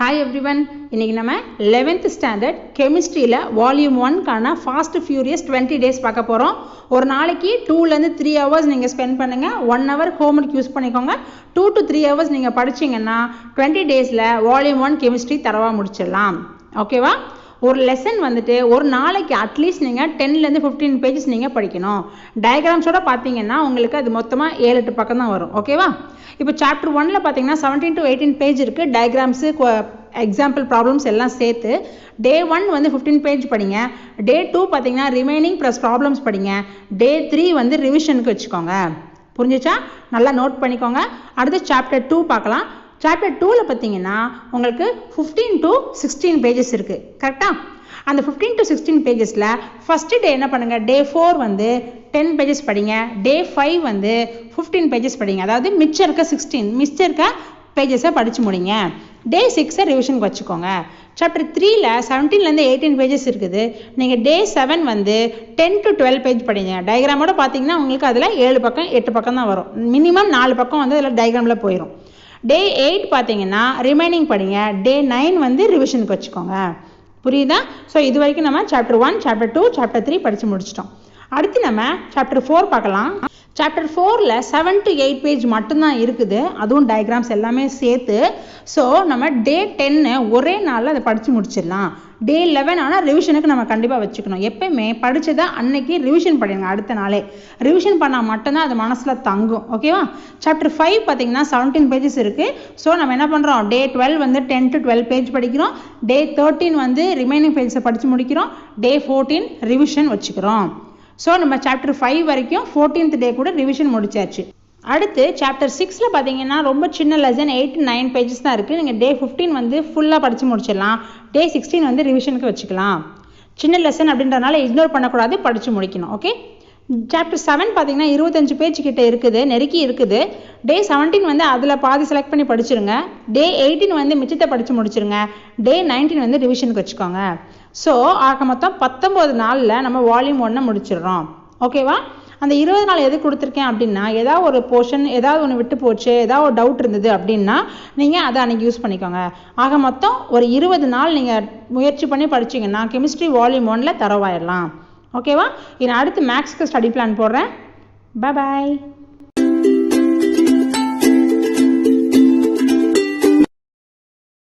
Hi everyone, இன்னைக்கு நம்ம 11th standard chemistryல volume 1 கான fast furious 20 days பார்க்க போறோம். ஒரு நாளைக்கு 2 ல இருந்து 3 hours நீங்க ஸ்பெண்ட் பண்ணுங்க. 1 hour homework யூஸ் பண்ணிக்கோங்க. 2 to 3 hours நீங்க படிச்சீங்கன்னா 20 daysல volume 1 chemistry தரவா முடிச்சிடலாம். ஓகேவா? ஒரு லெசன் வந்துட்டு ஒரு நாளைக்கு அட்லீஸ்ட் நீங்கள் 10லேருந்து 15 பேஜஸ் நீங்கள் படிக்கணும். டயக்ராம்ஸோட பார்த்தீங்கன்னா உங்களுக்கு அது மொத்தமாக 7-8 பக்கம் தான் வரும். ஓகேவா? இப்போ சாப்டர் 1ல பார்த்தீங்கன்னா 17 to 18 பேஜ் இருக்குது. டயக்ராம்ஸு எக்ஸாம்பிள் ப்ராப்ளம்ஸ் எல்லாம் சேர்த்து டே 1 வந்து 15 பேஜ் படிங்க. டே 2 பார்த்தீங்கன்னா ரிமைனிங் ப்ளஸ் ப்ராப்ளம்ஸ் படிங்க. டே 3 வந்து ரிவிஷனுக்கு வச்சுக்கோங்க. புரிஞ்சிச்சா? நல்லா நோட் பண்ணிக்கோங்க. அடுத்து சாப்டர் 2 பார்க்கலாம். சாப்டர் 2ல பார்த்தீங்கன்னா உங்களுக்கு 15 to 16 பேஜஸ் இருக்குது. கரெக்டாக? அந்த 15 to 16 பேஜஸில் ஃபஸ்ட்டு டே என்ன பண்ணுங்கள், டே 4 வந்து 10 பேஜஸ் படிங்க. டே 5 வந்து 15 பேஜஸ் படிங்க. அதாவது மிச்சம் இருக்க பேஜஸை படித்து முடிங்க. டே 6 ரிவிஷனுக்கு வச்சுக்கோங்க. சாப்டர் 3ல 17லேருந்து 18 பேஜஸ் இருக்குது. நீங்கள் டே 7 வந்து 10 to 12 பேஜ் படிங்க. டயக்ராமோட பார்த்தீங்கன்னா உங்களுக்கு அதில் 7 பக்கம் 8 பக்கம் தான் வரும். மினிமம் 4 பக்கம் வந்து அதில் டயக்ராமில் போயிடும். டே 8 பார்த்தீங்கன்னா ரிமைனிங் படிங்க. டே 9 வந்து ரிவிஷனுக்கு வச்சுக்கோங்க. புரியுதா? ஸோ இது வரைக்கும் நம்ம சாப்டர் 1, சாப்டர் 2, சாப்டர் 3 படித்து முடிச்சிட்டோம். அடுத்து நம்ம சாப்டர் 4 பார்க்கலாம். சாப்டர் 4ல் 7 to 8 பேஜ் மட்டும்தான் இருக்குது. அதுவும் டயக்ராம்ஸ் எல்லாமே சேர்த்து. ஸோ நம்ம டே 10 ஒரே நாளில் அதை படித்து முடிச்சிடலாம். டே 11 ஆனால் ரிவிஷனுக்கு நம்ம கண்டிப்பாக வச்சுக்கணும். எப்பயுமே படித்ததை அன்னைக்கு ரிவிஷன் பண்ணிடுங்க. அடுத்த நாளே ரிவிஷன் பண்ணால் மட்டும்தான் அது மனசில் தங்கும். ஓகேவா? சாப்டர் 5 பார்த்தீங்கன்னா 17 பேஜஸ் இருக்குது. ஸோ நம்ம என்ன பண்ணுறோம், டே 12 வந்து 10 to 12 பேஜ் படிக்கிறோம். டே 13 வந்து ரிமைனிங் பேஜஸை படித்து முடிக்கிறோம். டே 14 ரிவிஷன் வச்சுக்கிறோம். ஸோ நம்ம சாப்டர் 5 வரைக்கும் 14th டே கூட ரிவிஷன் முடிச்சாச்சு. அடுத்து சாப்டர் 6ல பார்த்தீங்கன்னா ரொம்ப சின்ன லெசன் 8 to 9 பேஜஸ் தான் இருக்குது. நீங்கள் டே 15 வந்து ஃபுல்லாக படித்து முடிச்சிடலாம். டே 16 வந்து ரிவிஷனுக்கு வச்சுக்கலாம். சின்ன லெசன் அப்படின்றதுனால இக்னோர் பண்ணக்கூடாது, படித்து முடிக்கணும். ஓகே? சாப்டர் 7 பார்த்தீங்கன்னா 25 பேஜ் கிட்ட இருக்குது, நெருக்கி இருக்குது. டே 17 வந்து அதில் பாதி செலக்ட் பண்ணி படிச்சிருங்க. டே 18 வந்து மிச்சத்தை படித்து முடிச்சிருங்க. டே 19 வந்து ரிவிஷனுக்கு வச்சுக்கோங்க. ஸோ ஆக மொத்தம் 19 நாளில் நம்ம வால்யூம் 1 முடிச்சிடுறோம். ஓகேவா? அந்த 20 நாள் எது கொடுத்துருக்கேன் அப்படின்னா, ஏதாவது ஒரு போர்ஷன் ஏதாவது ஒன்று விட்டு போச்சு, ஏதாவது ஒரு டவுட் இருந்தது அப்படின்னா நீங்கள் அதை அன்றைக்கி யூஸ் பண்ணிக்கோங்க. ஆக மொத்தம் ஒரு 20 நாள் நீங்கள் முயற்சி பண்ணி படிச்சிங்கன்னா கெமிஸ்ட்ரி வால்யூம் 1ல் தரவாயிடலாம். ஓகேவா? நான் அடுத்து மேக்ஸ்க்கு ஸ்டடி பிளான் போடுறேன். பாய்.